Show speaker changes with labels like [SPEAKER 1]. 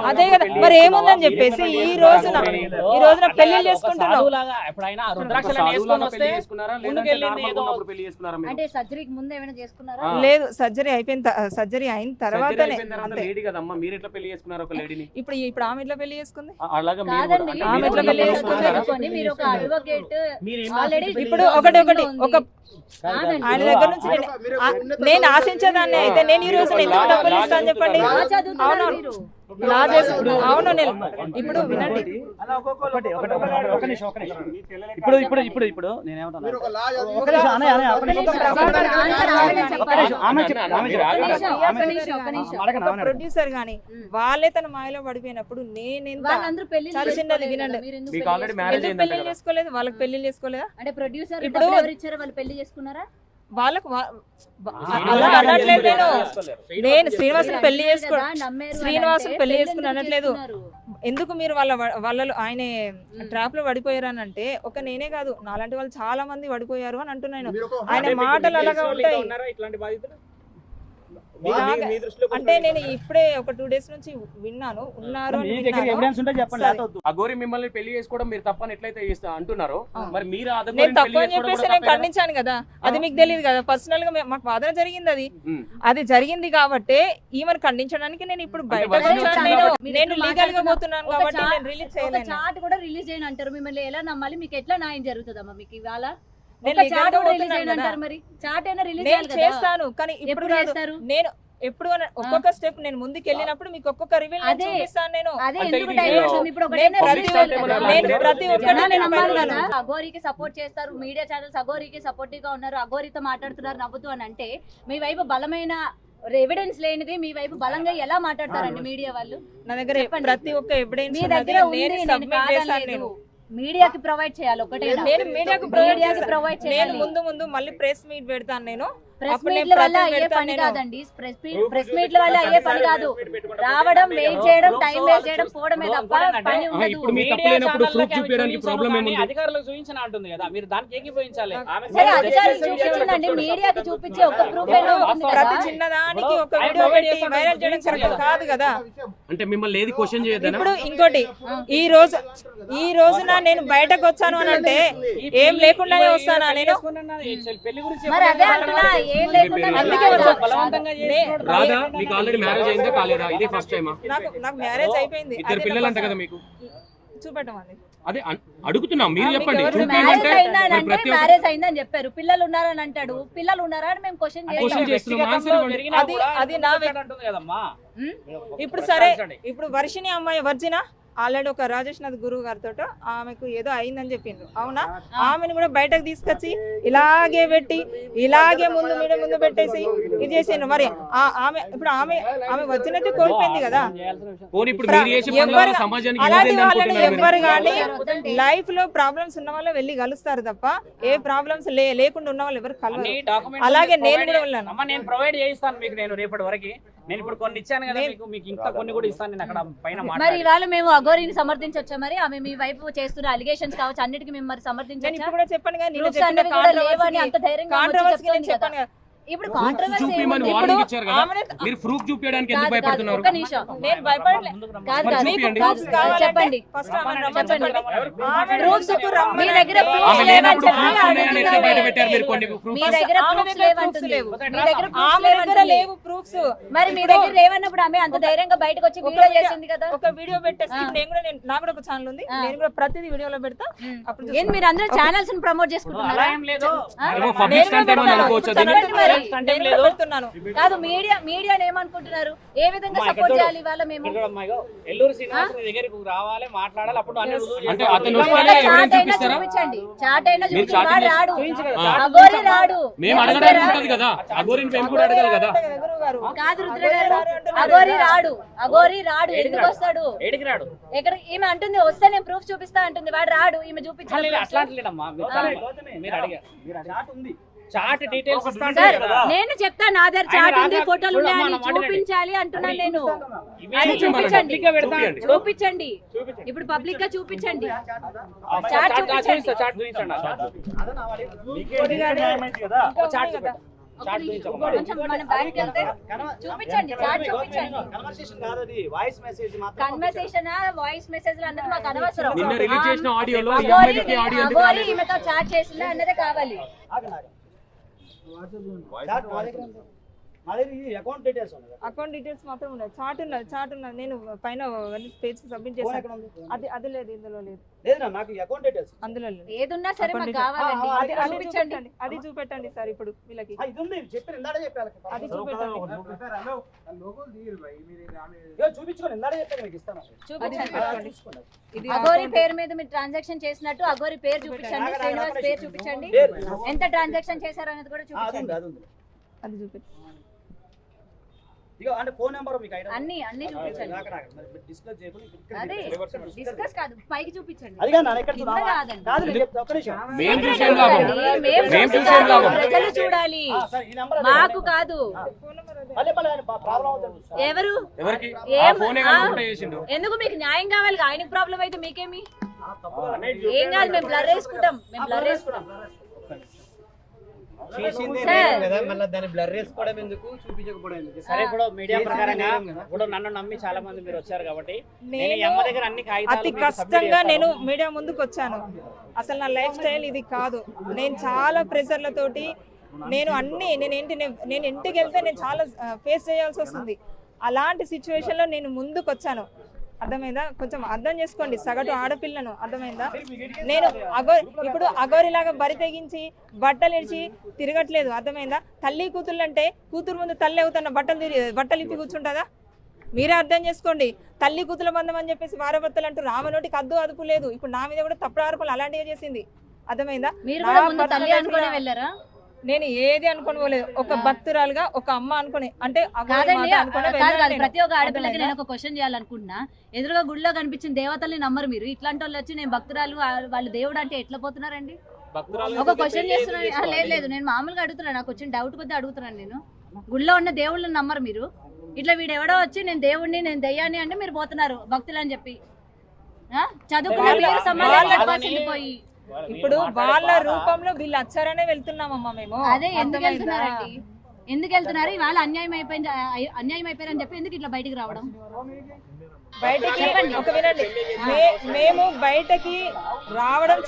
[SPEAKER 1] అదే కదా మరి ఏముందని చెప్పేసి ఈ రోజున పెళ్లి చేసుకుంటున్నాం. లేదు సర్జరీ అయిపోయింది, సర్జరీ అయిన తర్వాతనే. ఇప్పుడు ఆమె ఎట్లా పెళ్లి చేసుకుంది, ఆమె ఎట్లా పెళ్లి చేసుకుంది? ఇప్పుడు ఒకటి ఒక ఆయన దగ్గర నుంచి నేను ఆశించేదాన్ని అయితే నేను ఈ రోజు ఎందుకు డబ్బులు ఇస్తాను చెప్పండి? అవును నేను ఇప్పుడు వినండి,
[SPEAKER 2] ఇప్పుడు
[SPEAKER 1] ప్రొడ్యూసర్ గాని వాళ్ళే తన మాయలో పడిపోయినప్పుడు నేనెంత చిన్నది వినండి. పెళ్లి చేసుకోలేదు, వాళ్ళకి పెళ్లి చేసుకోలేదా?
[SPEAKER 3] అంటే ప్రొడ్యూసర్
[SPEAKER 1] ఇప్పుడు
[SPEAKER 3] వాళ్ళు పెళ్లి చేసుకున్నారా?
[SPEAKER 1] వాళ్ళకు అలా అనట్లేదు నేను శ్రీనివాసుని పెళ్లి చేసుకుని అనట్లేదు. ఎందుకు మీరు వాళ్ళలో ఆయన ట్రాప్ లో పడిపోయారు అని అంటే ఒక నేనే కాదు నాలాంటి వాళ్ళు చాలా మంది పడిపోయారు అని అంటున్నాను. ఆయన మాటలు అలాగా ఉంటాయి. అంటే నేను ఇప్పుడే ఒక 2 days నుంచి విన్నాను, ఉన్నారు.
[SPEAKER 4] అఘోరి మిమ్మల్ని పెళ్లి చేసుకోవడం మీరు తప్పని ఎట్లయితే అంటున్నారో మరి మీరు
[SPEAKER 1] నేను తప్పు అని చెప్పేసి నేను ఖండించాను కదా, అది మీకు తెలియదు కదా. పర్సనల్ గా మాకు వాదన జరిగింది, అది జరిగింది కాబట్టి ఈమెను ఖండించడానికి నేను ఇప్పుడు బయట నేను లీగల్ గా పోతున్నాను కాబట్టి నేను రిలీజ్ చేయలేను.
[SPEAKER 3] చాట్ కూడా రిలీజ్ చేయను అంటారు, మిమ్మల్ని ఎలా నమ్మాలి? మీకు ఎట్లా న్యాయం జరుగుతుందమ్మా మీకు ఇవాళ?
[SPEAKER 1] నేను చేస్తాను కానీ ఇప్పుడు నేను ఎప్పుడు ఒక్కొక్క స్టెప్ నేను ముందుకు వెళ్ళినప్పుడు మీకు ఒక్కొక్క రివీల్ చూపిస్తాను. నేను ప్రతి ఒక్కటి
[SPEAKER 3] అఘోరికి సపోర్ట్ చేస్తారు, మీడియా ఛానల్స్ అఘోరికి సపోర్టివ్ గా ఉన్నారు, అఘోరితో మాట్లాడుతున్నారు నవ్వుతూ అని అంటే మీ వైపు బలమైన ఎవిడెన్స్ లేనిది మీ వైపు బలంగా ఎలా మాట్లాడతారండి మీడియా వాళ్ళు?
[SPEAKER 1] నా దగ్గర ప్రతి ఒక్క ఎవిడెన్స్
[SPEAKER 3] మీ దగ్గర ఉంది, మీడియాకి ప్రొవైడ్ చేయాలి. ఒకటే
[SPEAKER 1] నేను మీడియాకి ప్రొవైడ్ చేయాలి. ముందు మళ్ళీ ప్రెస్ మీట్ పెడతాను. నేను
[SPEAKER 3] ప్రెస్ మీట్ల వల్ల అయ్యే పని కాదండి, ప్రెస్ మీట్ల వల్ల అయ్యే పని కాదు. రావడం, వెయిట్ చేయడం, టైం వేస్ట్ చేయడం, పోవడమే తప్ప పని చూపించండి. మీడియాకి చూపించే ఒక ప్రూఫ్
[SPEAKER 1] ప్రతి చిన్నదానికి ఒక వీడియో పెట్టి వైరల్ చేయడం కరెక్ట్ కాదు కదా.
[SPEAKER 4] అంటే మిమ్మల్ని ఏది క్వశ్చన్ చేయదు.
[SPEAKER 1] ఇప్పుడు ఇంకోటి ఈ రోజున నేను బయటకు వచ్చాను అని అంటే ఏం లేకుండానే వస్తానా నేను?
[SPEAKER 3] మరి అదే అంటున్నా, ఏం లేకుండా
[SPEAKER 4] రాదా? మీకు ఆల్రెడీ మ్యారేజ్ అయిందా కాలేదా? ఇది ఫస్ట్ టైమా?
[SPEAKER 1] నాకు మ్యారేజ్ అయిపోయింది.
[SPEAKER 4] 2 పిల్లలు అంట కదా మీకు?
[SPEAKER 1] చూపెట్టమండి.
[SPEAKER 4] అదే అడుగుతున్నాం, మీరు చెప్పండి.
[SPEAKER 3] మ్యారేజ్ అయిందని చెప్పారు, పిల్లలు ఉన్నారని అంటాడు. పిల్లలు ఉన్నారా అని మేము క్వశ్చన్
[SPEAKER 4] చేస్తున్నాం.
[SPEAKER 1] అది నా ఇప్పుడు సరే, ఇప్పుడు వర్షిని అమ్మాయి వర్జిన ఆల్రెడీ ఒక రాజేష్ నాథ్ గురువు గారితో ఆమెకు ఏదో అయిందని చెప్పిండ్రు, అవునా? ఆమెను కూడా బయటకు తీసుకొచ్చి ఇలాగే పెట్టి ఇలాగే ముందు పెట్టేసి ఇది చేసిండ్రు. మరి ఇప్పుడు ఆమె వచ్చినట్టు కోల్పోయింది కదా. అలాంటి వాళ్ళని ఎవ్వరు కానీ లైఫ్ లో ప్రాబ్లమ్స్ ఉన్న వాళ్ళు వెళ్ళి కలుస్తారు తప్ప ఏ ప్రాబ్లమ్స్ లేకుండా ఉన్న వాళ్ళు ఎవరు కలవరు. అలాగే నేను కూడా వెళ్ళాను.
[SPEAKER 2] నేను ప్రొవైడ్ చేయిస్తాను మీకు. నేను రేపటి వరకు నేను ఇప్పుడు కొన్ని ఇచ్చాను కదా మీకు ఇంకా కొన్ని కూడా ఇస్తాను నేను అక్కడ పైన. మరి
[SPEAKER 3] ఇవాళ మేము అఘోరిని సమర్థించొచ్చా? మరి ఆమె మీ వైపు చేస్తున్న అలిగేషన్స్ కావచ్చు, అన్నిటికీ మేము మరి సమర్థించొచ్చా?
[SPEAKER 1] ఇప్పుడు కూడా చెప్పాను కదా,
[SPEAKER 3] అంత ధైర్యంగా చెప్పాను కదా. ఇప్పుడు కాంట్రవర్సీ నేను భయపడలేదు. చెప్పండి, మీ దగ్గర
[SPEAKER 1] లేవు ప్రూఫ్స్.
[SPEAKER 3] మరి మీ దగ్గర లేవన్నప్పుడు ఆమె అంత ధైర్యంగా బయటకు వచ్చి వీడియో చేసింది కదా.
[SPEAKER 1] ఒక వీడియో పెట్టేసి నాకు కూడా ఒక ఛానల్ ఉంది, నేను కూడా ప్రతిదీ వీడియోలో పెడతా. అప్పుడు
[SPEAKER 3] ఏం మీరు అందరూ ఛానల్స్ ప్రమోట్ చేసుకుంటున్నారా? కాదు, మీడియా ఏమనుకుంటున్నారు? ఏ విధంగా సపోర్ట్ చేయాలి ఇవాళ? మేము
[SPEAKER 2] ఎల్లూరు శ్రీనివాస్ దగ్గరికి రావాలి, మాట్లాడాలి. అప్పుడు
[SPEAKER 3] చూపించండి, చాట్ అయినా చూపించండి. రాడు, అఘోరి రాడు. కాదు రుద్ర గారు, అఘోరి రాడు. ఎందుకు వస్తాడు? ఎక్కడ ఈమె అంటుంది వస్తే నేను ప్రూఫ్ చూపిస్తా అంటుంది, వాడు రాడు. ఈమె చూపించాలి.
[SPEAKER 2] చాట్ డీటెయిల్స్
[SPEAKER 3] నేను చెప్తా, నా దగ్గర చాట్ ఉంది, ఫోటోలు ఉన్నాయని చూపించాలి అంటున్నాను నేను. అది చూపించండి. ఇప్పుడు పబ్లిక్ గా చూపించండి. చాట్ చూపించండి.
[SPEAKER 2] చాట్ గురించి ఒక
[SPEAKER 3] కొంచెం మనం బ్యాక్ వెళ్తే చూపించండి, చాట్ చూపించండి.
[SPEAKER 5] కన్వర్సేషన్ కాదు అది, వాయిస్ మెసేజ్ మాత్రం.
[SPEAKER 3] కన్వర్సేషన్ వాయిస్ మెసేజ్ అన్నది మాకు అనవసరం.
[SPEAKER 4] నిన్న రిలీజ్ చేసిన ఆడియోలో ఈ
[SPEAKER 3] అగోరి
[SPEAKER 4] అమ్మాయికి ఆడియో ఎందుకు
[SPEAKER 3] అగోరి
[SPEAKER 4] రాలేదు?
[SPEAKER 3] ఈమెతో చాట్ చేసిందా అన్నదే కావాలి.
[SPEAKER 5] ఆగండి, ఆగండి. చాట్ మా దగ్గర ఉంది. మా దగ్గర ఈ అకౌంట్ డీటెయిల్స్ ఉన్నాయి కదా.
[SPEAKER 1] అకౌంట్ డీటెయిల్స్ మాత్రం ఉన్నాయి. చాట్ ఉన్నది నేను పైన పేజ్ సబ్మిట్
[SPEAKER 5] ఫోన్
[SPEAKER 1] చేశాను.
[SPEAKER 5] ఎక్కడ ఉంది?
[SPEAKER 1] అది లేదు, ఇందులో లేదు,
[SPEAKER 5] లేదునా నాకు ఈ అకౌంట్ డీటెయిల్స్.
[SPEAKER 1] అందులో లేదు.
[SPEAKER 3] ఏదున్నా సరే మాకు
[SPEAKER 1] అకౌంట్
[SPEAKER 3] కావాలండి.
[SPEAKER 5] ఆ,
[SPEAKER 3] అది చూపించండి.
[SPEAKER 1] అది చూపెట్టండి సార్ ఇప్పుడు వీళ్ళకి.
[SPEAKER 5] ఇది ఉంది, చెప్పారు ఇందాడే చెప్పారు.
[SPEAKER 1] అది చూపెట్టండి.
[SPEAKER 5] ఇగో చూపించుకోండి, ఇందాడే చెప్పారు మీకు ఇస్తాను.
[SPEAKER 3] చూపించండి.
[SPEAKER 5] చూసుకోండి.
[SPEAKER 1] ఇది
[SPEAKER 3] అగోరి
[SPEAKER 1] account.
[SPEAKER 3] పేరు మీద మీరు ట్రాన్సాక్షన్ చేసినట్టు అగోరి పేరు చూపించండి, శ్రీనివాస్ పేరు చూపించండి, ఎంత ట్రాన్సాక్షన్ చేశారు అనేది కూడా
[SPEAKER 5] అది
[SPEAKER 3] చూపించండి.
[SPEAKER 5] ఉంది, అది ఉంది.
[SPEAKER 1] అది చూపెట్టు.
[SPEAKER 5] ఇగో అంటే ఫోన్ నెంబర్ మీకు ఐడియా
[SPEAKER 3] అన్ని చూపించండి.
[SPEAKER 5] డిస్కస్ చేయకుండా
[SPEAKER 3] అదే డిస్కస్ కాదు, పైకి చూపించండి.
[SPEAKER 5] అదిగా నా ఇక్కడ
[SPEAKER 3] కింద కాదండి.
[SPEAKER 5] కాదు నేను చెప్తా, ఒక్క నిమిషం.
[SPEAKER 4] మేము చూసేం లాభం.
[SPEAKER 3] మేము
[SPEAKER 4] మేము చూసేం
[SPEAKER 3] చూడాలి,
[SPEAKER 4] లాభం.
[SPEAKER 3] ప్రజలు చూడాలి,
[SPEAKER 5] సరే, ఈ నెంబర్
[SPEAKER 3] మాకు కాదు.
[SPEAKER 1] ఫోన్ నెంబర్ అదే.
[SPEAKER 5] మళ్ళీ ప్రాబ్లం అవుతుంది.
[SPEAKER 3] ఎవరు
[SPEAKER 4] ఎవరికి
[SPEAKER 3] ఏం-
[SPEAKER 4] ఆ ఫోనే కనుకుంటే చేసిండు.
[SPEAKER 3] ఎందుకు మీకు న్యాయం కావాలి? ఆయనకు ప్రాబ్లం అయితే మీకేమి? ఏం కాదు, మేము బ్లర్ వేసుకుంటాం, మేము బ్లర్ వేసుకుంటాం.
[SPEAKER 5] చేసిందే
[SPEAKER 3] సార్.
[SPEAKER 5] నేరం కదా, మళ్ళీ దాన్ని బ్లర్ చేసుకోవడం ఎందుకు, చూపించకపోవడం ఎందుకు?
[SPEAKER 2] సరే ఇప్పుడు మీడియా
[SPEAKER 5] చేసింది
[SPEAKER 2] ప్రకారంగా
[SPEAKER 5] నేరం కదా.
[SPEAKER 2] ఇప్పుడు నన్ను నమ్మి చాలా మంది మీరు వచ్చారు కాబట్టి నేను ఈ
[SPEAKER 1] నేను
[SPEAKER 2] అమ్మ దగ్గర అన్ని కాగితాలు
[SPEAKER 1] అతి
[SPEAKER 2] మీకు
[SPEAKER 1] కష్టంగా
[SPEAKER 2] submit చేస్తాను.
[SPEAKER 1] నేను మీడియా ముందుకు వచ్చాను. అసలు నా లైఫ్ స్టైల్ ఇది కాదు. నేను చాలా ప్రెషర్లతోటి నేను ఇంటికి వెళ్తే నేను చాలా ఫేస్ చేయాల్సి వస్తుంది. అలాంటి సిచ్యువేషన్లో నేను ముందుకు వచ్చాను. అర్థమైందా? కొంచెం అర్థం చేసుకోండి, సగటు ఆడపిల్లను. అర్థమైందా? నేను ఇప్పుడు అగోరిలాగా బరి తెగించి బట్టలు ఇచ్చి తిరగట్లేదు. అర్థమైందా? తల్లి కూతుళ్ళు అంటే కూతురు ముందు తల్లి అవుతున్న బట్టలు ఇప్పి కూర్చుంటుందా? మీరే అర్థం చేసుకోండి. తల్లి కూతుల బంధం అని చెప్పేసి వారభర్తలు అంటూ రామనోటికి అద్దు అదుపు లేదు. ఇప్పుడు నా మీద కూడా తప్పుడు ఆరోపణలు అలాంటివి చేసింది. అర్థమైందా?
[SPEAKER 3] మీరు
[SPEAKER 1] నా
[SPEAKER 3] కూడా ముందు
[SPEAKER 1] personal
[SPEAKER 3] తల్లి
[SPEAKER 1] life
[SPEAKER 3] అనుకుని
[SPEAKER 1] లో
[SPEAKER 3] వెళ్ళారా?
[SPEAKER 1] నేను ఏది అనుకుని పోలేదు. ఒక భక్తురాలుగా ఒక అమ్మ అనుకుని, అంటే అగోరి
[SPEAKER 3] కాదండి,
[SPEAKER 1] మాత అనుకుని
[SPEAKER 3] కాదు
[SPEAKER 1] వెళ్ళాను
[SPEAKER 3] కాదు.
[SPEAKER 1] నేను.
[SPEAKER 3] ప్రతి ఒక్క ఆడపిల్లకి
[SPEAKER 1] అర్థమైందా?
[SPEAKER 3] నేను ఒక క్వశ్చన్ చేయాలనుకుంటున్నా. ఎదురుగా గుడిలో కనిపించిన దేవతల్ని నమ్మరు మీరు. ఇట్లాంటి వాళ్ళు వచ్చి నేను భక్తురాలు, వాళ్ళు దేవుడు అంటే ఎట్లా పోతున్నారండి?
[SPEAKER 4] భక్తురాలు
[SPEAKER 3] ఒక క్వశ్చన్ చేస్తున్నాను. లేదు లేదు, నేను మామూలుగా అడుగుతున్నాను, నాకు వచ్చిన డౌట్ కొద్దిగా అడుగుతున్నాను. నేను గుడిలో ఉన్న దేవుళ్ళని నమ్మరు మీరు. ఇట్లా వీడెవడో వచ్చి నేను దేవుడిని, నేను దెయ్యాన్ని అంటే మీరు పోతున్నారు భక్తులు అని చెప్పి. చదువుకున్న మీరు సమాజాన్ని కట్టాల్సింది పోయి.
[SPEAKER 1] ఇప్పుడు వాళ్ళ రూపంలో వీళ్ళు వచ్చారనే వెళ్తున్నామమ్మా మేము.
[SPEAKER 3] అదే ఎందుకు
[SPEAKER 1] అర్థమైందా?
[SPEAKER 3] వెళ్తున్నారండి? ఎందుకు వెళ్తున్నారు? ఇవాళ అన్యాయం అయిపోయారని చెప్పి ఎందుకు ఇట్లా బయటికి రావడం?
[SPEAKER 1] బయటకి ఒక వినండి, మేము బయటకి రావడం